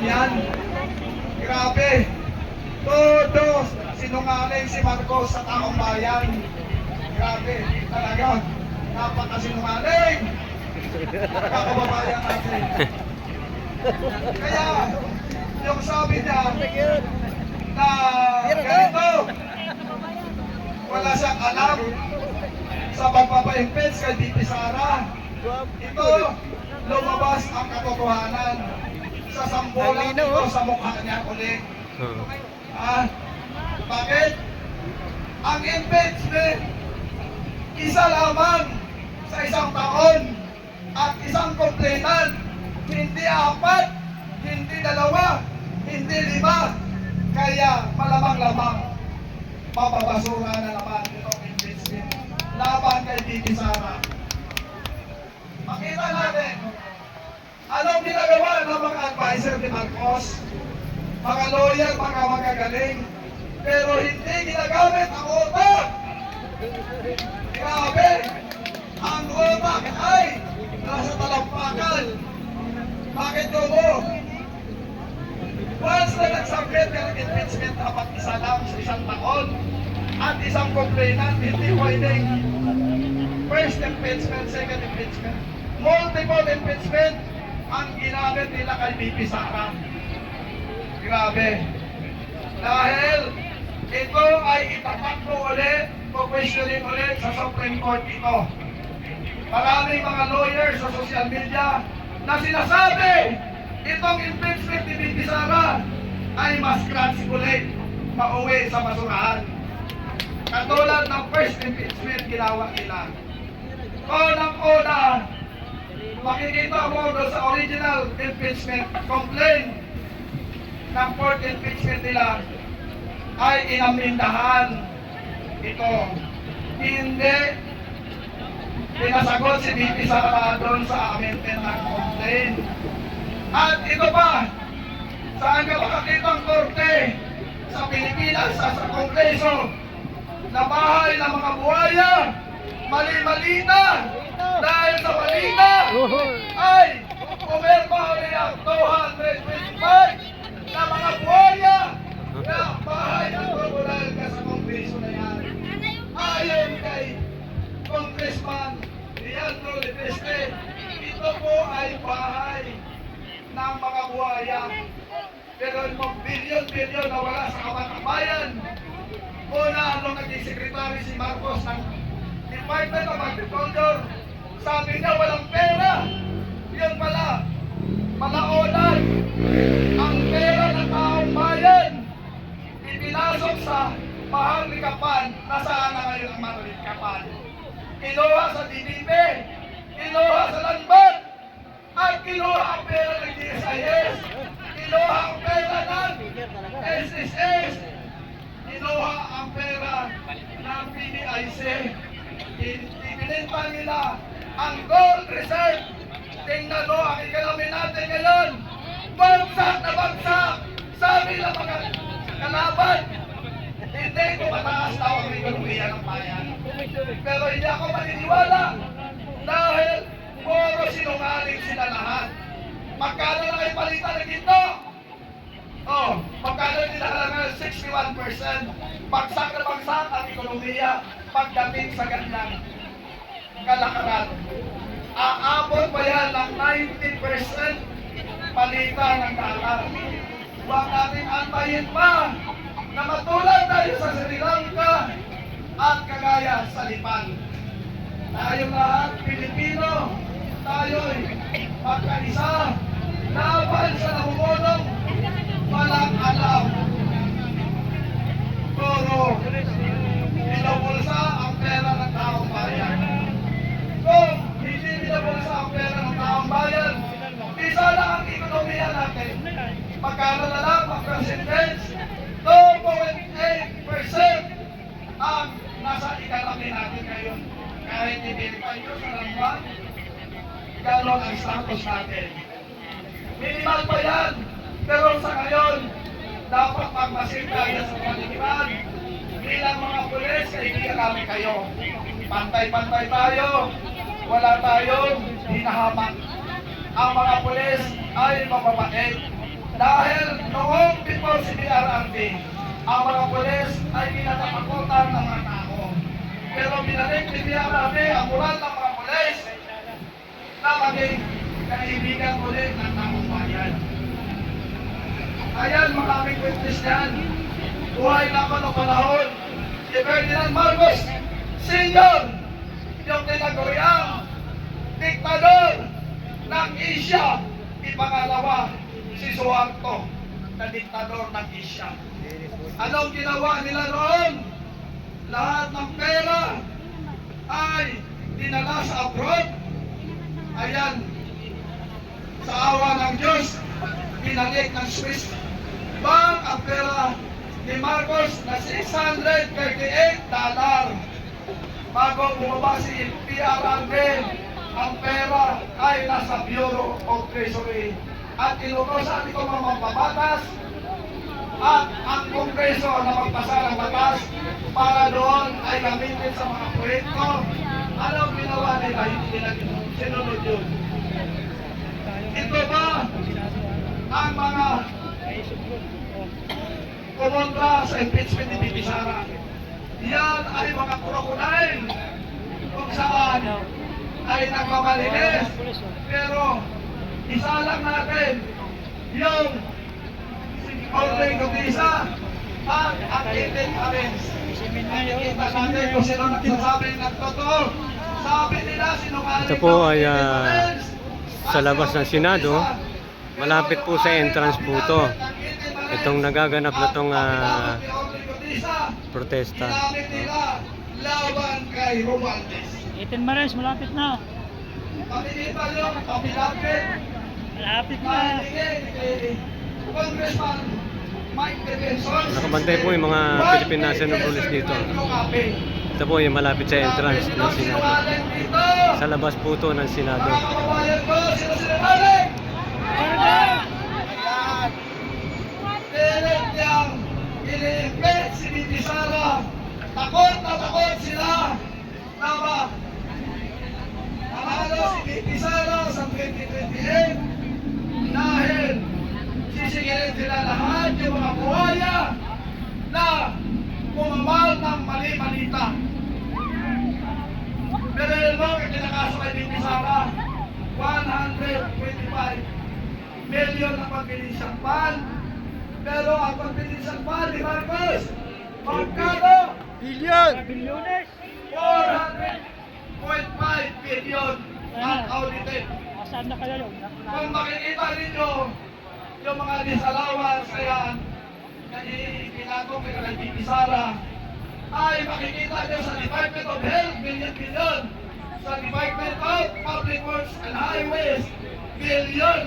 yan. Grabe. Todo sinungaling si Marcos sa taong bayan. Grabe, talaga. Napakasinungaling. Kakababayan natin. Kaya, yung sabi niya na ganito, wala siyang alam sa pagpapa-impeach kay VP Sara. Ito, lumabas ang katotohanan sa sambulan ito sa mukha niya ulit. Bakit? Ang impeachment, isa lamang sa isang taon at isang complainant, hindi apat, hindi dalawa, hindi lima. Kaya malamang-lamang mapabasura na naman itong impeachment laban kay VP Sara. Makita natin anong ginagawa ng mga advisor ni Marcos, mga lawyer, mga magagaling, pero hindi ginagamit ang utak. Grabe! Ang utak ay nasa talampakan. Bakit mo? Once na nagsabit ka ng impeachment, dapat isa lang sa isang taon at isang complainant, hindi pwedeng first impeachment, second impeachment, multiple impeachment ang ginamit nila kay VP Sara. Grabe. Dahil ito ay itatakbo ulit, questioning ulit sa Supreme Court ito. Maraming mga lawyers sa social media na sinasabi itong impeachment ni VP Sara ay mas scratch ulit, mauwi sa basurahan. Katulad ng first impeachment ginawa nila. Unang-una, makikita mo doon sa original impeachment complaint ng fourth impeachment nila ay inamindahan ito. Hindi pinasagot si VP Sara doon sa amendment ng complaint. At ito pa, saan ka makakita ang korte sa Pilipinas, sa Kongreso, na bahay ng mga buhaya, mali-mali na, dahil sa mali na, ay pumirma ulit ang 225 na mga buhaya na bahay ng tribunal ka sa Kongreso na yan. Ayon kay Congressman Leandro Lepeste, ito po ay bahay ng mga buhaya. Pero yung bilyon-bilyon na wala sa kabataan. Una, nung naging sekretary si Marcos ng Department of Agriculture, sabi niya walang pera. Yun pala, malaonan ang pera ng taong bayan. Ipinasok sa mahal likapan. Nasaan na ngayon ang mahal likapan? Kinuha sa DDP, kinuha sa Lanbat, at kinuha ang pera ng DSIS, kinuha ang pera ng SSS, kinuha ang pera ng PDIC. Ibinenta nila ang gold reserve. Tingnan mo ang economy natin ngayon. Bagsak na bagsak. Sabi ng mga kalaban, hindi ko mataas daw ang ekonomiya ng bayan. Pero hindi ako maniniwala dahil puro sinungaling sila lahat. Magkano lang ay palitan ng ginto? Oh, magkano nila lang 61%. Bagsak na bagsak ang ekonomiya pagdating sa ganyang kalakaran. Aabot pa yan ng 90% palitan ng dalar. Huwag natin antayin pa na matulad tayo sa Sri Lanka at kagaya sa Nepal. Tayong lahat Pilipino, tayo'y magkaisa, laban sa namumulong, walang alam. Puro binubulsa ang pera ng taong bayan. Kung hindi binubulsa ang pera ng taong bayan, isa lang ang ekonomiya natin. Magkano na lang ang percentage? 2.8% ang nasa economy natin ngayon. Kahit i-verify nyo sa Lanban, gano'n ang status natin. Minimal pa yan, pero sa ngayon, dapat magmasin tayo sa panigiman. Bilang mga pulis, kaibigan namin kayo. Pantay-pantay tayo, wala tayong hinahamak. Ang mga pulis ay mababait. Dahil security. Ang mga pulis ay kinatatakutan ng mga tao. Pero binalik ni PRRD ang moral ng mga pulis na maging kaibigan ulit ng taong bayan. Ayan, maraming witness yan. Buhay na ako ng panahon. Si Ferdinand Marcos Sr., yung tinaguriang diktador ng Asia, ipangalawa si Suharto na diktador ng Asia. Anong ginawa nila noon? Lahat ng pera ay dinala sa abroad. Ayan, sa awa ng Diyos, pinalik ng Swiss Bank ang pera ni Marcos na $638. Bago bumaba si PRRD, ang pera ay nasa Bureau of Treasury. At inutosan ito mga mambabatas at ang Kongreso na magpasa ng batas para doon ay gamitin sa mga proyekto. Anong ginawa nila? Hindi nila sinunod yun. Ito ba ang mga kumontra sa impeachment ni Bibi Sara? Yan ay mga crocodile kung saan ay nagmamalinis. Pero isa lang natin yung ordeng notisa at ang intent arrest. Nakikita natin kung sino nagsasabing nagtotoo. Sabi nila sinungaling. Ito po ay sa labas ng Senado. Malapit po sa entrance po ito. Itong nagaganap na itong protesta. Ginamit nila laban kay Romualdez. 18 Maris, malapit na. Pakikita nyo, pamilapit. Malapit na. Congressman Mike Defensor. Nakabantay po yung mga Philippine National Police dito. Ito po yung malapit sa entrance ng Senado. Sa labas po ito ng Senado. Mga kababayan ko, sino sinungaling? Ayan. Pilit niyang ini-impet si Bibi Sara. Takot na takot sila na ba? Nanalo si Bibi Sara sa 2028 dahil sisingilin sila lahat yung mga buhaya na pumamal ng mali-malita. Pero yun mo, kinakaso kay Bibi Sara, 125 million ang pagbilisan pan. Pero ang pagbilisan pan ni Marcos, magkano? Bilyones. 400.5 billion ang audited. Saan na kayo yun? Kung makikita ninyo yung mga disallowance ayan, pinatong kay Bibi Sara, ay makikita nyo sa Department of Health, billion. Sa Department of Public Works and Highways, billion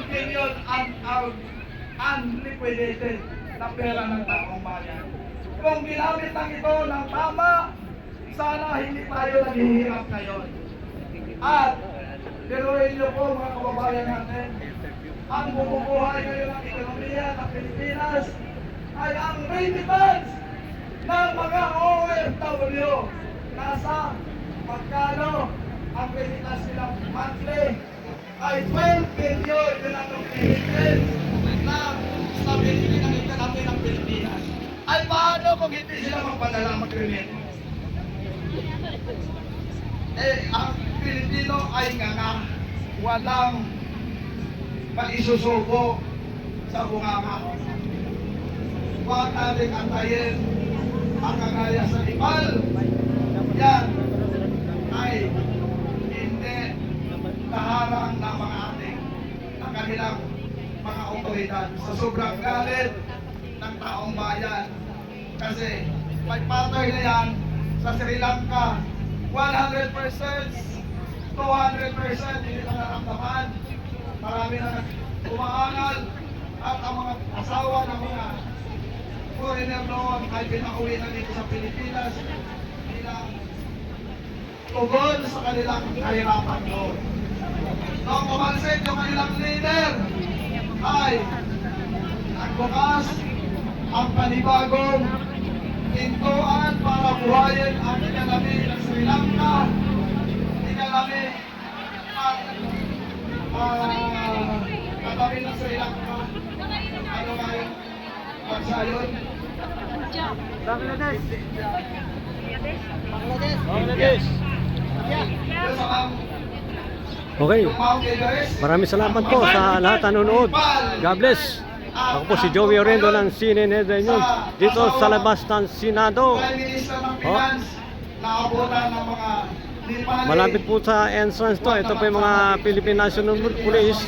unliquidated na pera ng taong bayan. Kung ginamit lang ito ng tama, sana hindi tayo naghihirap ngayon. At biruin niyo po mga kababayan natin, ang bumubuhay ngayon ng ekonomiya ng Pilipinas ay ang remittance ng mga OFW. Nasa magkano ang remittance nilang monthly ay 12 billion yun ang remittance ng stability ng ekonomiya ng Pilipinas. Ay paano kung hindi sila magpadala mag-remit? Ang Pilipino ay nga walang maisusubo sa bunganga. Huwag natin antayin ang kagaya sa Nepal. Yan ay hindi kaharang ng mga ating ng kanilang mga otoridad sa sobrang galit ng taong bayan. Kasi may pattern na yan sa Sri Lanka. 100%, 200% hindi na naramdaman. Marami na umaangal at ang mga asawa ng mga foreigner noon ay pinauwi na dito sa Pilipinas bilang tugon sa kanilang kahirapan noon. Noong kumansin yung kanilang leader ay nagbukas ang panibagong pintuan para buhayin ang ekonomi ng Sri Lanka, ekonomi at katabi ng Sri Lanka. Ano nga yung pagsayon? Bangladesh. Yes, ma'am. Okay. Yung Mount Everest. Maraming salamat po sa lahat na nanonood. God bless. Ako po si Joey Orendo ng CNN News dito sa labas ng Senado. Prime Minister ng Finance, naabutan ng mga limang Malapit po sa entrance to. Ito po yung mga Philippine National Police.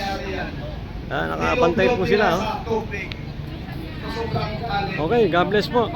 Nakabantay po sila. Sa tubig. Sa sobrang lalim. Okay, God bless po.